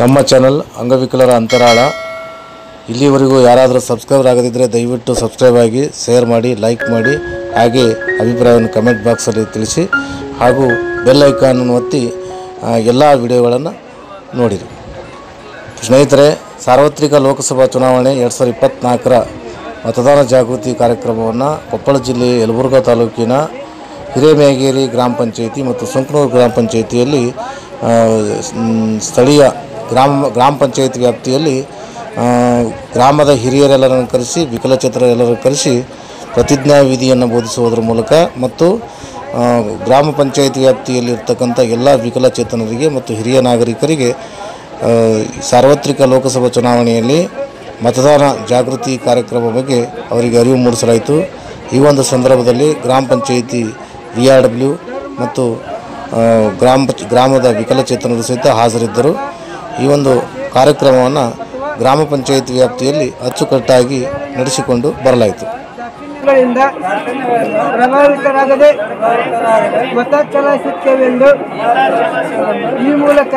ನಮ್ಮ ಚಾನಲ್ ಅಂಗವಿಕಲರ ಅಂತರಾಳ. ಇಲ್ಲಿವರೆಗೂ ಯಾರಾದರೂ ಸಬ್ಸ್ಕ್ರೈಬರ್ ಆಗದಿದ್ದರೆ ದಯವಿಟ್ಟು ಸಬ್ಸ್ಕ್ರೈಬ್ ಆಗಿ, ಶೇರ್ ಮಾಡಿ, ಲೈಕ್ ಮಾಡಿ, ಹಾಗೆ ಅಭಿಪ್ರಾಯವನ್ನು ಕಮೆಂಟ್ ಬಾಕ್ಸಲ್ಲಿ ತಿಳಿಸಿ, ಹಾಗೂ ಬೆಲ್ ಐಕಾನನ್ನು ಒತ್ತಿ ಎಲ್ಲ ವಿಡಿಯೋಗಳನ್ನು ನೋಡಿರಿ. ಸ್ನೇಹಿತರೆ, ಸಾರ್ವತ್ರಿಕ ಲೋಕಸಭಾ ಚುನಾವಣೆ 2024ರ ಮತದಾನ ಜಾಗೃತಿ ಕಾರ್ಯಕ್ರಮವನ್ನು ಕೊಪ್ಪಳ ಜಿಲ್ಲೆಯ ಯಲಬುರ್ಗಾ ತಾಲೂಕಿನ ಹಿರೇಮೇಗೇರಿ ಗ್ರಾಮ ಪಂಚಾಯಿತಿ ಮತ್ತು ಸುಂಕನೂರು ಗ್ರಾಮ ಪಂಚಾಯಿತಿಯಲ್ಲಿ ಸ್ಥಳೀಯ ಗ್ರಾಮ ಪಂಚಾಯಿತಿ ವ್ಯಾಪ್ತಿಯಲ್ಲಿ ಗ್ರಾಮದ ಹಿರಿಯರೆಲ್ಲರನ್ನು ಕರೆಸಿ, ವಿಕಲಚೇತನರೆಲ್ಲರನ್ನು ಕರೆಸಿ ಪ್ರತಿಜ್ಞಾ ವಿಧಿಯನ್ನು ಬೋಧಿಸುವುದರ ಮೂಲಕ ಮತ್ತು ಗ್ರಾಮ ಪಂಚಾಯಿತಿ ವ್ಯಾಪ್ತಿಯಲ್ಲಿರ್ತಕ್ಕಂಥ ಎಲ್ಲ ವಿಕಲಚೇತನರಿಗೆ ಮತ್ತು ಹಿರಿಯ ನಾಗರಿಕರಿಗೆ ಸಾರ್ವತ್ರಿಕ ಲೋಕಸಭಾ ಚುನಾವಣೆಯಲ್ಲಿ ಮತದಾನ ಜಾಗೃತಿ ಕಾರ್ಯಕ್ರಮ ಬಗ್ಗೆ ಅವರಿಗೆ ಅರಿವು ಮೂಡಿಸಲಾಯಿತು. ಈ ಒಂದು ಸಂದರ್ಭದಲ್ಲಿ ಗ್ರಾಮ ಪಂಚಾಯಿತಿ VRW ಮತ್ತು ಗ್ರಾಮದ ವಿಕಲಚೇತನರು ಸಹಿತ ಹಾಜರಿದ್ದರು. ಈ ಒಂದು ಕಾರ್ಯಕ್ರಮವನ್ನು ಗ್ರಾಮ ಪಂಚಾಯಿತಿ ವ್ಯಾಪ್ತಿಯಲ್ಲಿ ಅಚ್ಚುಕಟ್ಟಾಗಿ ನಡೆಸಿಕೊಂಡು ಬರಲಾಯಿತು. ಪ್ರಭಾವಿತರಾಗದೆ ಮತ ಚಲಾಯಿಸುತ್ತೇವೆಂದು ಈ ಮೂಲಕ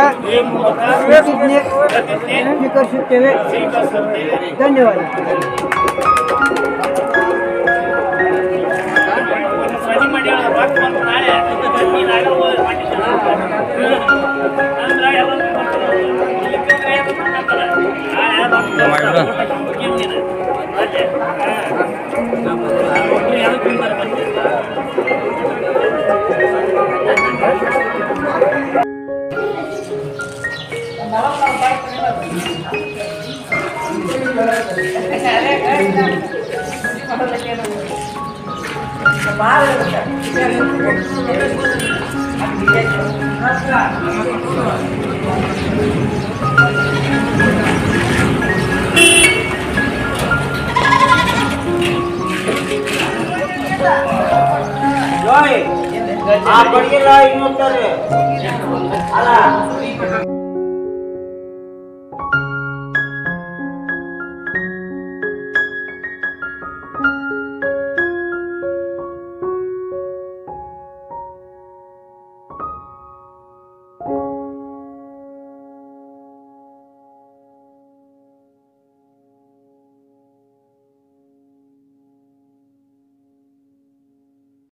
ಪ್ರತಿಜ್ಞೆ ಸ್ವೀಕರಿಸುತ್ತೇವೆ. ಧನ್ಯವಾದ. आ बढ़िया ला इन्होंने अला